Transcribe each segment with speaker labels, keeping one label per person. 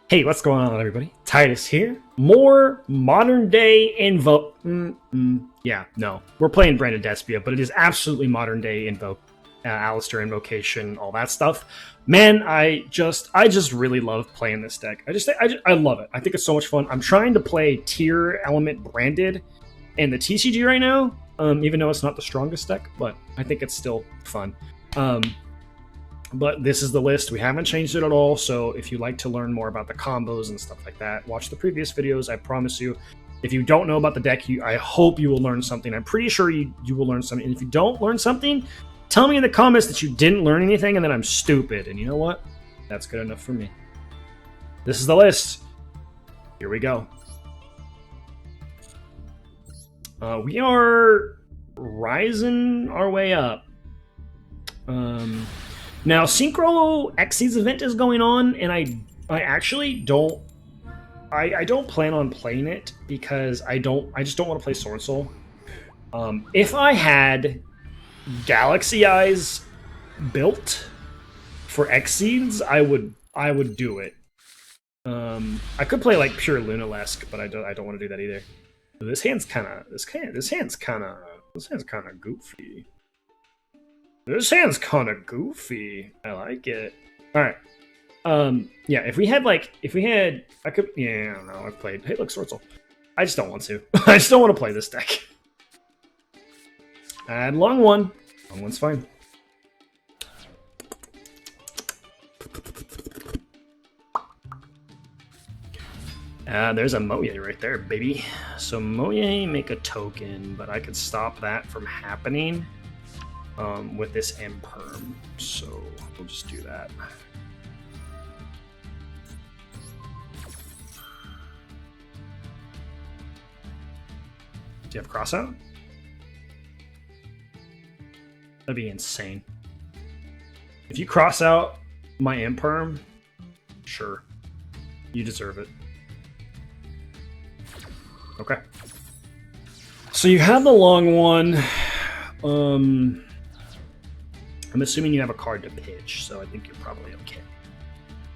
Speaker 1: Hey, what's going on, everybody? Titus here. More modern day Yeah, no. We're playing Branded Despia, but it is absolutely modern day Alistair Invocation, all that stuff. Man, I just really love playing this deck. I love it. I think it's so much fun. I'm trying to play tier element branded in the TCG right now, even though it's not the strongest deck, but I think it's still fun. But this is the list. We haven't changed it at all, so if you like to learn more about the combos and stuff like that, watch the previous videos. I promise you, if you don't know about the deck, I hope you will learn something. I'm pretty sure you will learn something. And if you don't learn something, tell me in the comments that you didn't learn anything and that I'm stupid. And you know what? That's good enough for me. This is the list. Here we go. We are rising our way up. Now, Synchro Xyz event is going on, and I actually don't. I don't plan on playing it because I just don't want to play Sword Soul. If I had Galaxy Eyes built for Xyz, I would do it. I could play like pure Lunalesque, but I don't want to do that either. This hand's kind of goofy. This hand's kind of goofy. I like it. All right. Yeah. I could. Yeah. I don't know. I've played. Hey, look, Sword Soul. I just don't want to. I just don't want to play this deck. Add long one. Long one's fine. There's a Moye right there, baby. So Moye, make a token, but I could stop that from happening. With this imperm, so we'll just do that. Do you have crossout? That'd be insane. If you cross out my imperm, sure, you deserve it. Okay. So you have the long one. I'm assuming you have a card to pitch, so I think you're probably okay.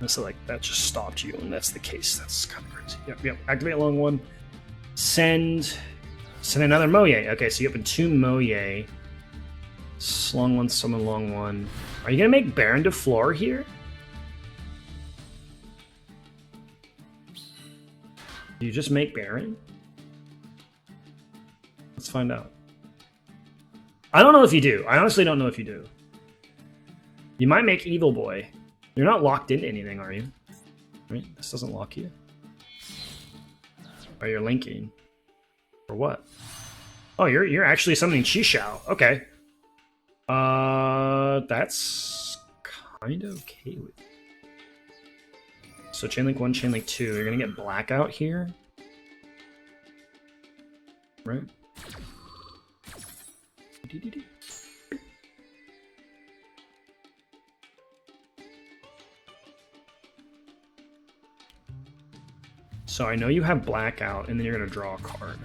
Speaker 1: So like that just stopped you, and that's the case. That's kind of crazy. Yep. Activate long one. Send another Moye. Okay, so you open two Moye. Long one, summon long one. Are you gonna make Baron to floor here? Do you just make Baron? Let's find out. I don't know if you do. I honestly don't know if you do. You might make Evil Boy. You're not locked into anything, are you? Right? This doesn't lock you. Or you're linking. For what? Oh, you're actually summoning Chishao. Okay. That's kind of okay with me. So Chainlink 1, Chainlink 2. You're gonna get Blackout here. Right? So I know you have Blackout, and then you're going to draw a card.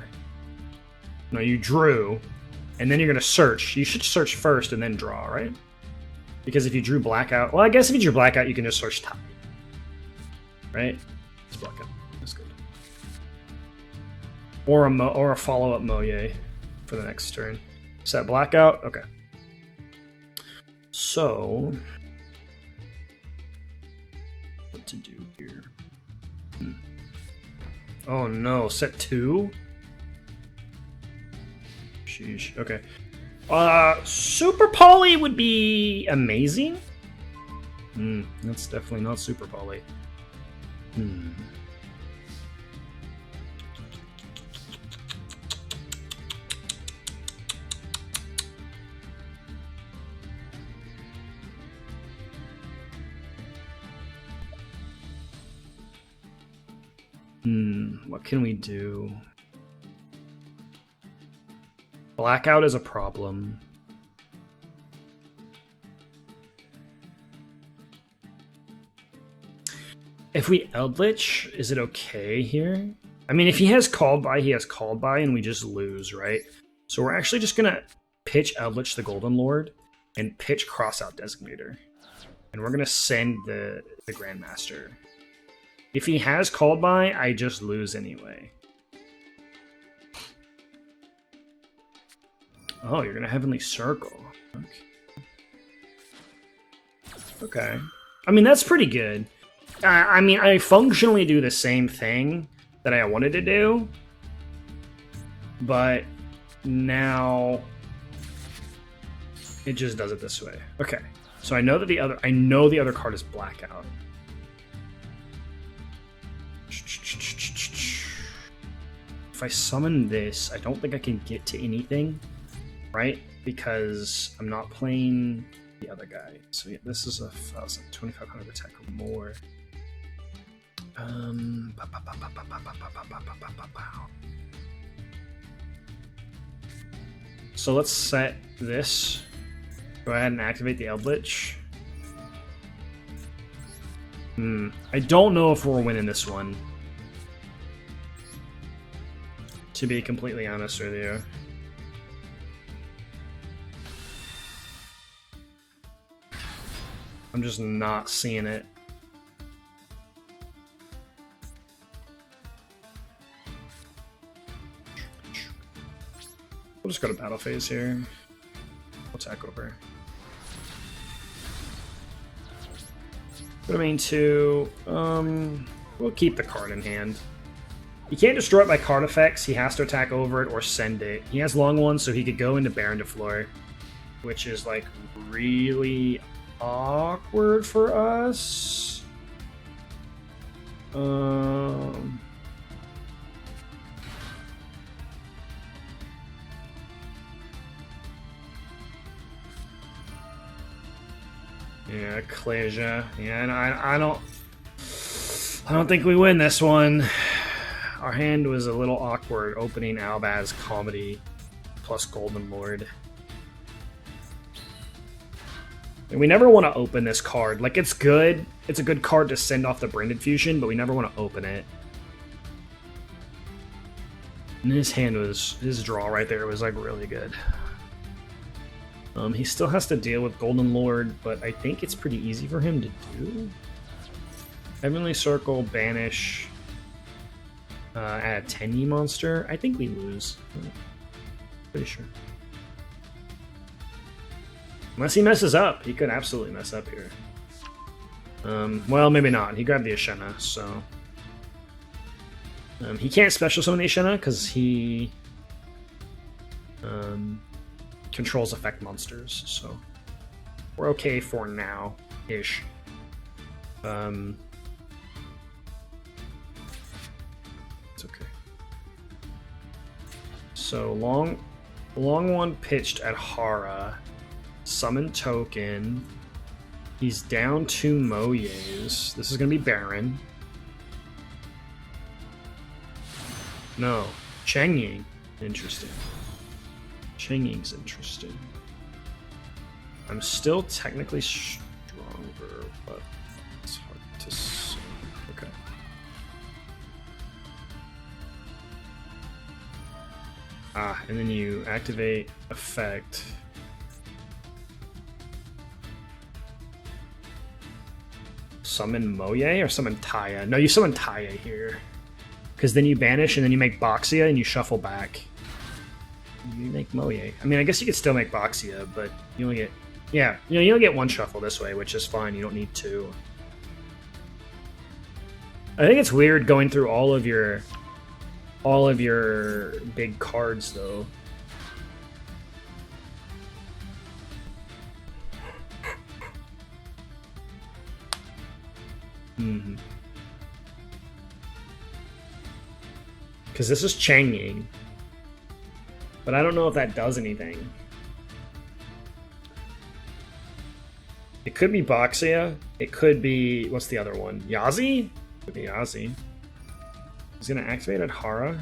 Speaker 1: No, you drew, and then you're going to search. You should search first and then draw, right? Because if you drew Blackout... Well, I guess if you drew Blackout, you can just search top. Right? It's Blackout. That's good. Or a follow-up Moye for the next turn. Set Blackout? Okay. So... what to do here? Oh no, set 2? Sheesh, okay. Super Poly would be amazing. That's definitely not Super Poly. What can we do? Blackout is a problem. If we Eldritch, is it okay here? I mean, if he has Called By, he has Called By, and we just lose, right? So we're actually just gonna pitch Eldritch the Golden Lord and pitch Crossout Designator. And we're gonna send the Grandmaster. If he has Called By, I just lose anyway. Oh, you're gonna Heavenly Circle. Okay. I mean, that's pretty good. I mean, I functionally do the same thing that I wanted to do, but now it just does it this way. Okay. So I know that the other card is Blackout. If I summon this, I don't think I can get to anything, right? Because I'm not playing the other guy. So yeah, this is a 2,500 attack or more. So let's set this. Go ahead and activate the Eldritch. I don't know if we're winning this one, to be completely honest with you. I'm just not seeing it. We'll just go to battle phase here. We'll attack over. Go to main 2. We'll keep the card in hand. He can't destroy it by card effects. He has to attack over it or send it. He has long ones, so he could go into Baron de Fleur, which is like really awkward for us. Yeah, Ecclesia. Yeah, and I don't think we win this one. Our hand was a little awkward opening Albaz Comedy plus Golden Lord. And we never want to open this card. Like, it's good. It's a good card to send off the Branded Fusion, but we never want to open it. And his hand was... his draw right there was, like, really good. He still has to deal with Golden Lord, but I think it's pretty easy for him to do. Heavenly Circle, Banish, add a 10E monster. I think we lose. Pretty sure. Unless he messes up. He could absolutely mess up here. Well, maybe not. He grabbed the Ashena, so... he can't special summon the Ashena because he... controls effect monsters, so... we're okay for now-ish. It's okay. So, long one pitched at Hara. Summon token. He's down 2 Moyes. This is going to be Baron. No. Cheng Ying. Interesting. Cheng Ying's interesting. I'm still technically stronger, but it's hard to say. Okay. And then you activate effect. Summon Moye or summon Taya? No, you summon Taya here. Because then you banish and then you make Boxia and you shuffle back. You make Moye. I mean, I guess you could still make Boxia, but you only get... yeah, you only get 1 shuffle this way, which is fine. You don't need 2. I think it's weird going through all of your big cards, though. Because this is Cheng Ying. But I don't know if that does anything. It could be Boxia. It could be... what's the other one? Yazi? Could be Yazi. He's going to activate at Hara.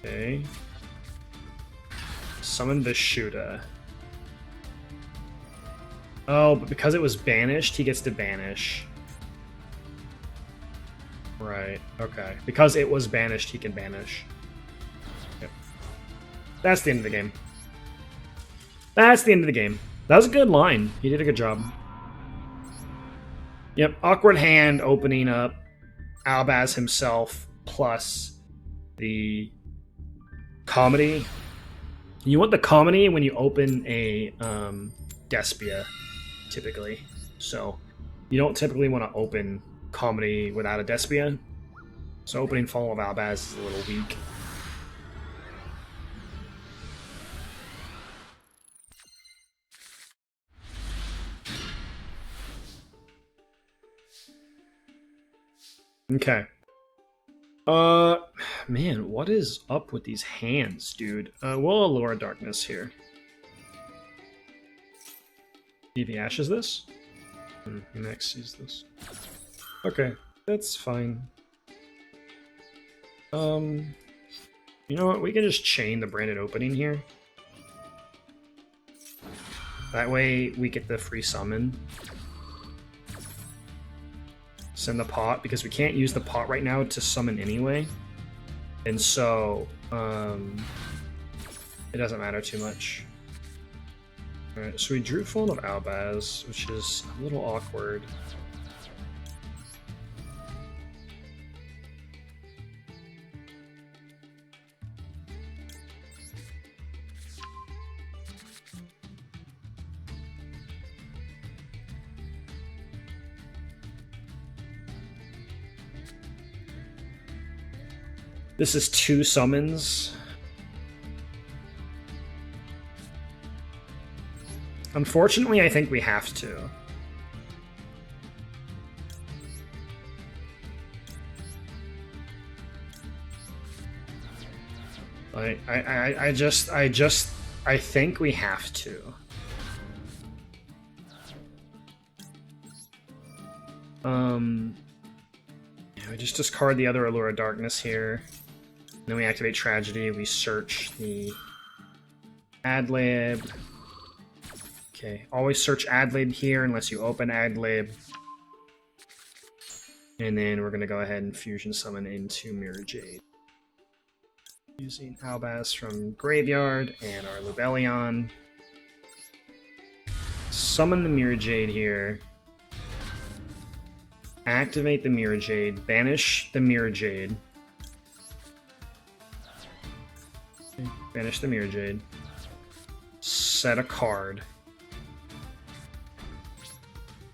Speaker 1: Okay. Summon Vishuddha. Oh, but because it was banished, he gets to banish. Right, okay. Because it was banished, he can banish. Yep. That's the end of the game. That's the end of the game. That was a good line. He did a good job. Yep, awkward hand opening up Albaz himself plus the comedy. You want the comedy when you open a Despia, typically. So you don't typically want to open comedy without a Despia. So opening Fall of Albaz is a little weak. Okay. Man, what is up with these hands, dude? We'll Allure Darkness here. See if he ashes this? He next sees this. Okay, that's fine. You know what? We can just chain the branded opening here. That way we get the free summon. Send the pot, because we can't use the pot right now to summon anyway. And so, it doesn't matter too much. Alright, so we drew Fallen of Albaz, which is a little awkward. This is 2 summons. Unfortunately, I think we have to. I think we have to. We just discard the other Allure of Darkness here. Then we activate Tragedy, we search the Adlib. Okay, always search Adlib here unless you open Adlib. And then we're going to go ahead and Fusion Summon into Mirror Jade. Using Albaz from Graveyard and our Lubellion. Summon the Mirror Jade here. Activate the Mirror Jade, banish the Mirror Jade. Okay, banish the Mirror Jade. Set a card.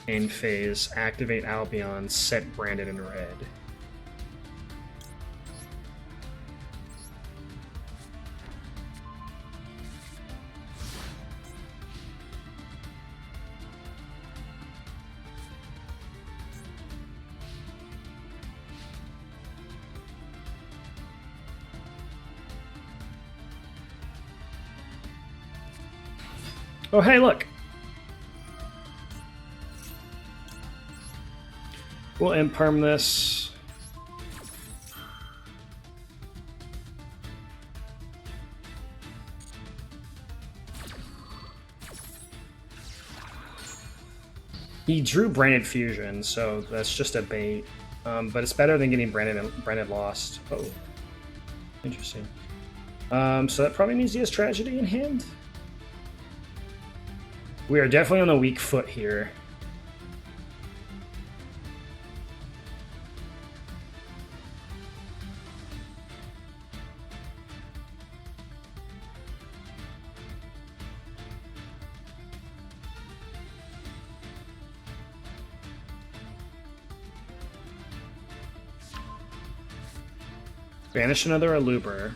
Speaker 1: End phase, activate Albion, set branded in red. Oh, hey, look! We'll imperm this. He drew Branded Fusion, so that's just a bait. But it's better than getting Branded Lost. Oh, interesting. So that probably means he has Tragedy in hand. We are definitely on a weak foot here. Banish another Aluber.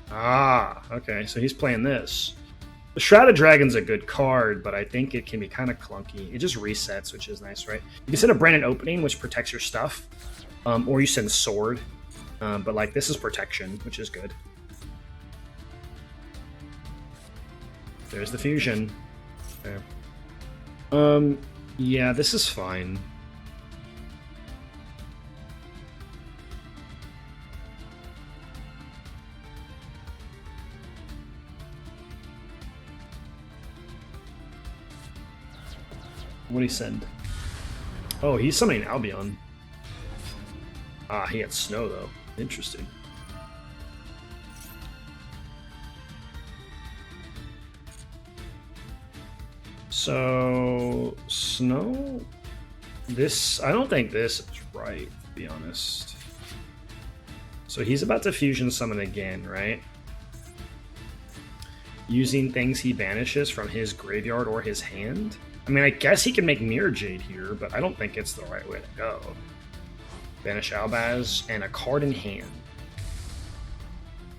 Speaker 1: Ah, okay, so he's playing this. The Shrouded Dragon's a good card, but I think it can be kind of clunky. It just resets, which is nice, right? You can send a Branded Opening, which protects your stuff, or you send Sword, but like this is protection, which is good. There's the Fusion. There. Yeah, this is fine. What did he send? Oh, he's summoning Albion. Ah, he had Snow, though. Interesting. So, Snow This, I don't think this is right, to be honest. So he's about to fusion summon again, right? Using things he banishes from his graveyard or his hand. I mean, I guess he can make Mirror Jade here, but I don't think it's the right way to go. Banish Albaz and a card in hand.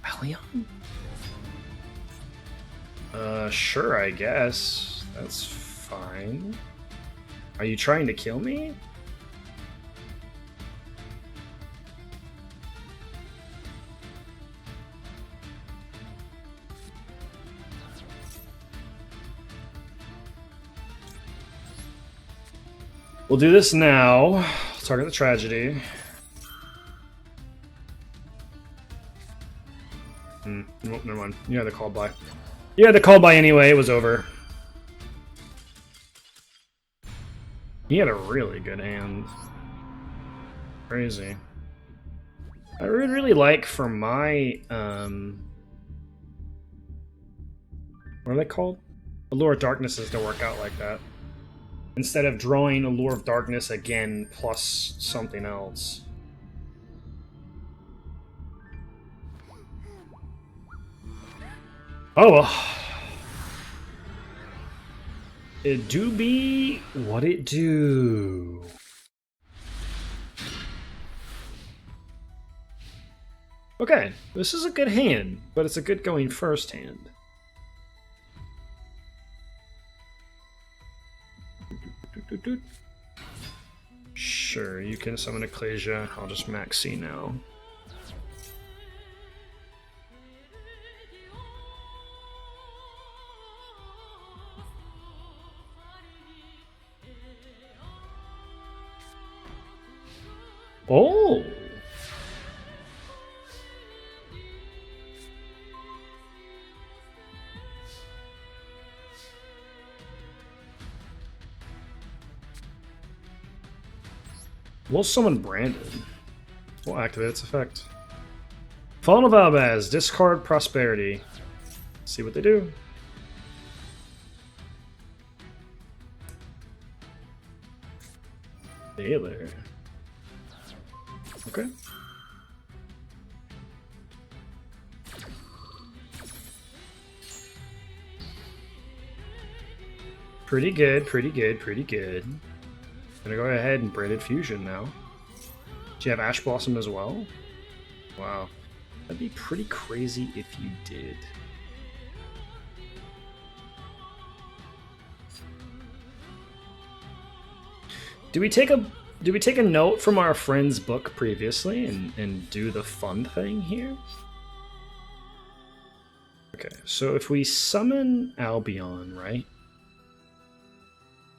Speaker 1: Allion? Sure, I guess. That's fine. Are you trying to kill me? We'll do this now. Target the tragedy. Nope, never mind. You had the call by. You had the call by anyway, it was over. He had a really good hand. Crazy. I would really like for my what are they called? Allure of Darknesses to work out like that. Instead of drawing Allure of Darkness again plus something else. Oh well. It do be what it do. Okay, this is a good hand, but it's a good going first hand. Sure, you can summon Ecclesia. I'll just max C now. Oh! We'll summon Brandon. We'll activate its effect. Fallen of Albaz, discard Prosperity. See what they do. Baylor. Okay. Pretty good, pretty good, pretty good. Gonna go ahead and Braided Fusion now. Do you have Ash Blossom as well? Wow. That'd be pretty crazy if you did. Do we take a note from our friend's book previously and do the fun thing here? Okay, so if we summon Albion, right?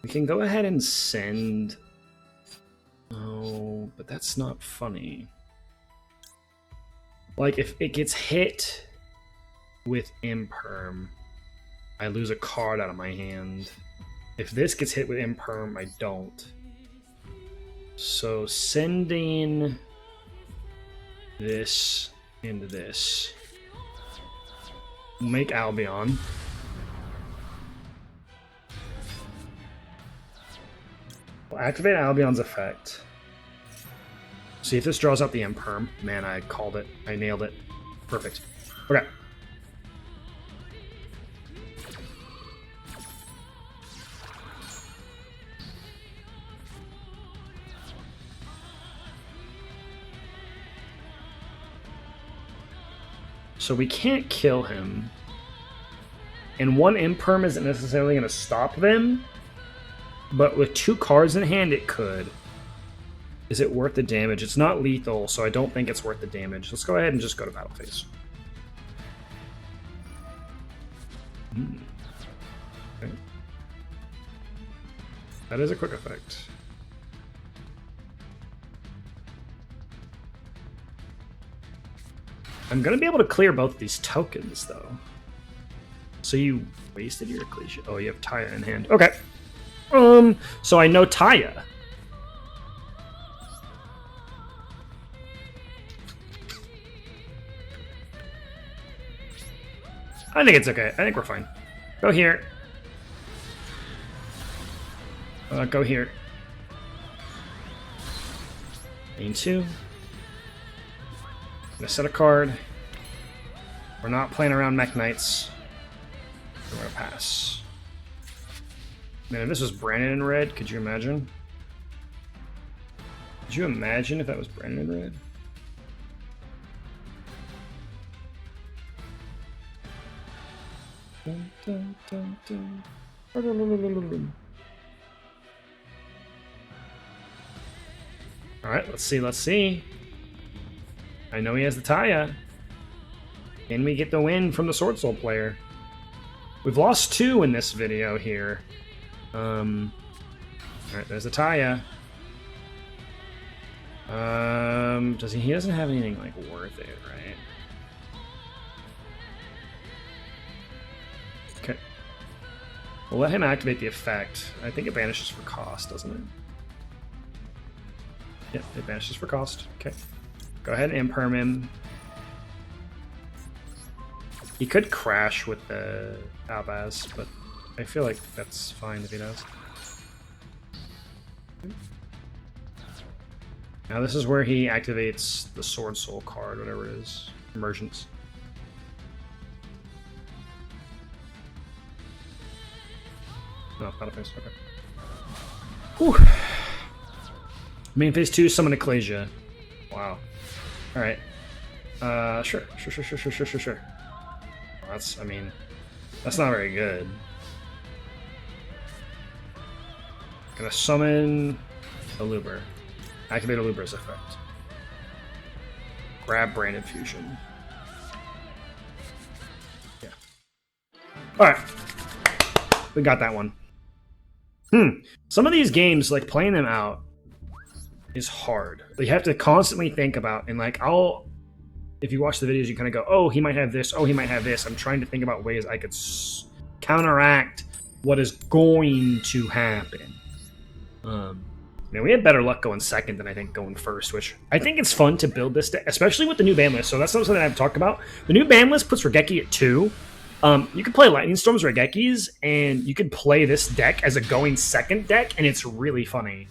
Speaker 1: We can go ahead and send... Oh, but that's not funny. Like, if it gets hit with Imperm, I lose a card out of my hand. If this gets hit with Imperm, I don't. So sending this into this. Make Albion. We'll activate Albion's effect. See if this draws out the Imperm. Man, I called it. I nailed it. Perfect. Okay. So we can't kill him. And one Imperm isn't necessarily going to stop them. But with 2 cards in hand, it could. Is it worth the damage? It's not lethal, so I don't think it's worth the damage. Let's go ahead and just go to battle phase. Okay. That is a quick effect. I'm going to be able to clear both of these tokens, though. So you wasted your Ecclesia. Oh, you have Taya in hand. Okay. So I know Taya. I think it's okay. I think we're fine. Go here. Go here. Main 2. Gonna set a card. We're not playing around Mech Knights. We're gonna pass. Man, if this was Brandon in red, could you imagine? Could you imagine if that was Brandon in red? Dun, dun, dun, dun. Alright, let's see. I know he has the Taya. Can we get the win from the Sword Soul player? We've lost 2 in this video here. Alright, there's the Taya. He doesn't have anything like worth it, right? Okay. We'll let him activate the effect. I think it banishes for cost, doesn't it? Yep, it banishes for cost. Okay. Go ahead and imperm him. He could crash with the Albaz, but I feel like that's fine if he does. Now this is where he activates the Sword Soul card, whatever it is. Emergence. No, not a face. Okay. Whew. Main phase 2, summon Ecclesia. Wow. Alright. Sure. That's, I mean, that's not very good. Gonna summon Aluber. Activate Aluber's effect. Grab Branded Fusion. Yeah. Alright. We got that one. Some of these games, like, playing them out is hard. You have to constantly think about, and like, if you watch the videos, you kind of go, oh, he might have this, oh, he might have this. I'm trying to think about ways I could counteract what is going to happen. Man, we had better luck going second than I think going first, which I think it's fun to build this deck, especially with the new ban list. So that's something I've talked about. The new ban list puts Regeki at 2. You could play Lightning Storms Regekis, and you could play this deck as a going second deck, and it's really funny.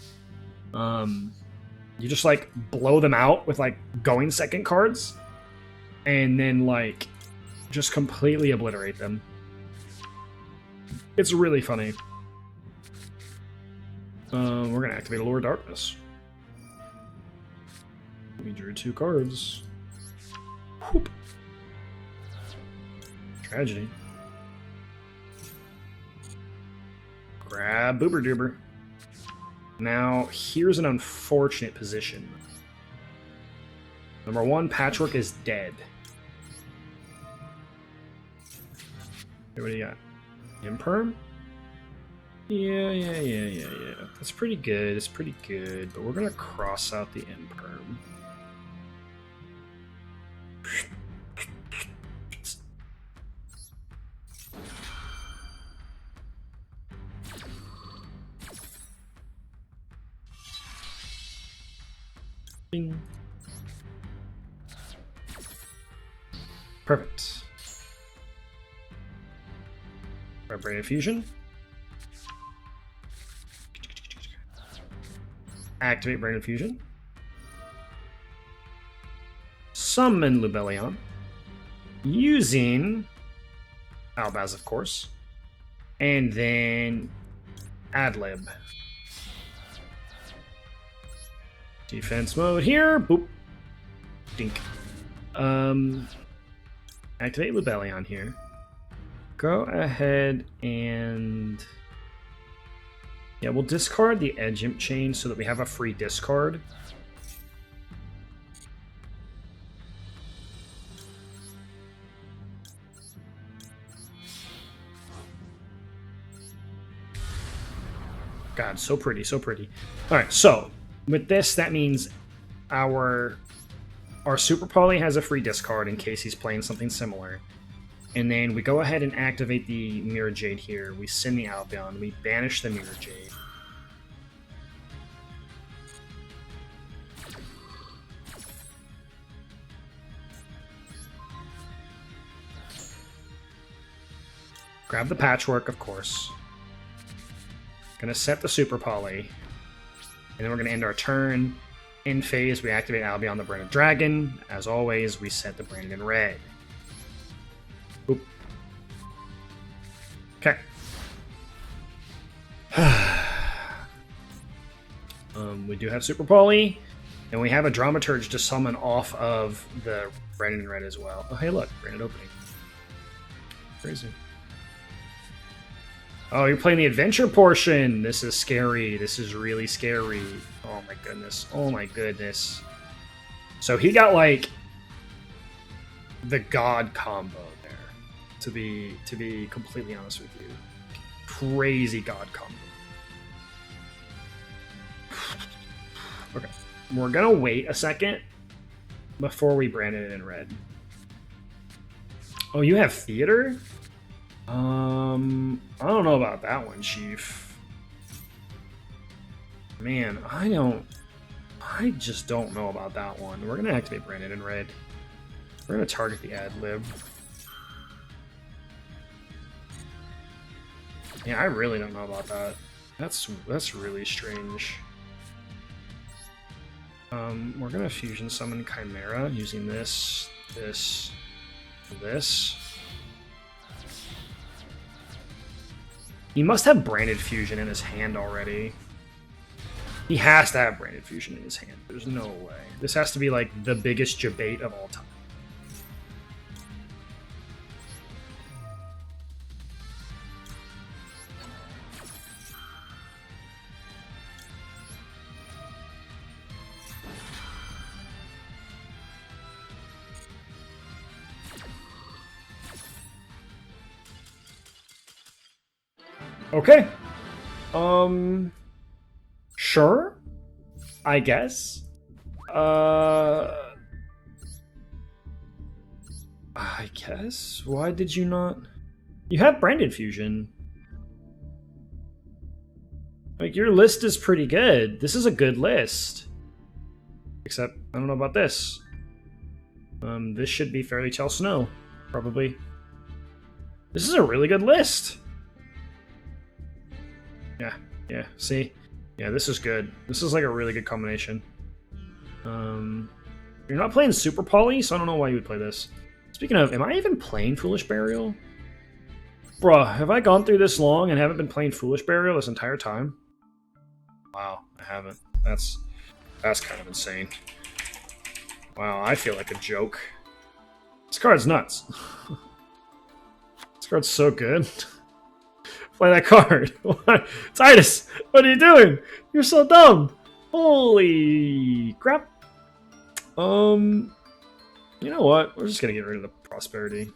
Speaker 1: You just like blow them out with like going second cards, and then like just completely obliterate them. It's really funny. We're gonna activate Allure Darkness. We drew 2 cards. Whoop. Tragedy. Grab Boober Doober. Now, here's an unfortunate position. Number 1, Patchwork is dead. Okay, what do you got? Imperm? Yeah. That's pretty good. It's pretty good, but we're gonna cross out the Imperm. Bing. Perfect. Branded Fusion. Activate Branded Fusion. Summon Lubellion. Using Albaz, of course. And then Adlib. Defense mode here. Boop. Dink. Activate Lubellion here. Go ahead and... yeah, we'll discard the Edge Imp Chain so that we have a free discard. God, so pretty, so pretty. Alright, so with this, that means our Super Poly has a free discard in case he's playing something similar. And then we go ahead and activate the Mirror Jade here. We send the Albion. We banish the Mirror Jade. Grab the Patchwork, of course. Gonna set the Super Poly. And then we're gonna end our turn. In phase, we activate Albion the Branded Dragon. As always, we set the Branded in red. Oop. Okay. We do have Super Poly, and we have a Dramaturge to summon off of the Branded in red as well. Oh, hey, look, Branded opening. Crazy. Oh, you're playing the adventure portion. This is scary. This is really scary. Oh my goodness. Oh my goodness. So he got like the god combo there. To be completely honest with you. Crazy god combo. Okay. We're gonna wait a second before we brand it in red. Oh, you have theater? I don't know about that one, Chief. Man, I just don't know about that one. We're gonna activate Branded in red. We're gonna target the ad lib. Yeah, I really don't know about that. That's really strange. We're gonna fusion summon Chimera using this. He must have Branded Fusion in his hand already. He has to have Branded Fusion in his hand. There's no way. This has to be like the biggest debate of all time. Okay. Sure. I guess. I guess. Why did you not? You have Branded Fusion. Like, your list is pretty good. This is a good list. Except, I don't know about this. This should be Fairy Tale Snow, probably. This is a really good list. Yeah, see? Yeah, this is good. This is like a really good combination. You're not playing Super Poly, so I don't know why you would play this. Speaking of, am I even playing Foolish Burial? Bruh, have I gone through this long and haven't been playing Foolish Burial this entire time? Wow, I haven't. That's kind of insane. Wow, I feel like a joke. This card's nuts. This card's so good. Play that card. Titus, what are you doing? You're so dumb. Holy crap. You know what? We're just gonna get rid of the prosperity.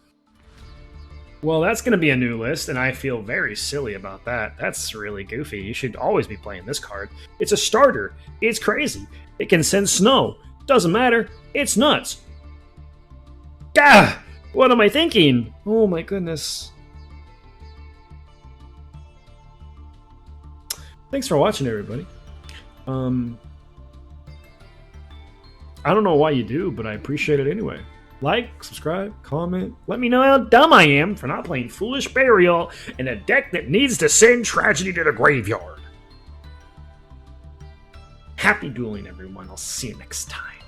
Speaker 1: Well, that's gonna be a new list, and I feel very silly about that. That's really goofy. You should always be playing this card. It's a starter. It's crazy. It can send snow. Doesn't matter. It's nuts. Gah! What am I thinking? Oh my goodness. Thanks for watching, everybody. I don't know why you do, but I appreciate it anyway. Like, subscribe, comment. Let me know how dumb I am for not playing Foolish Burial in a deck that needs to send tragedy to the graveyard. Happy dueling, everyone. I'll see you next time.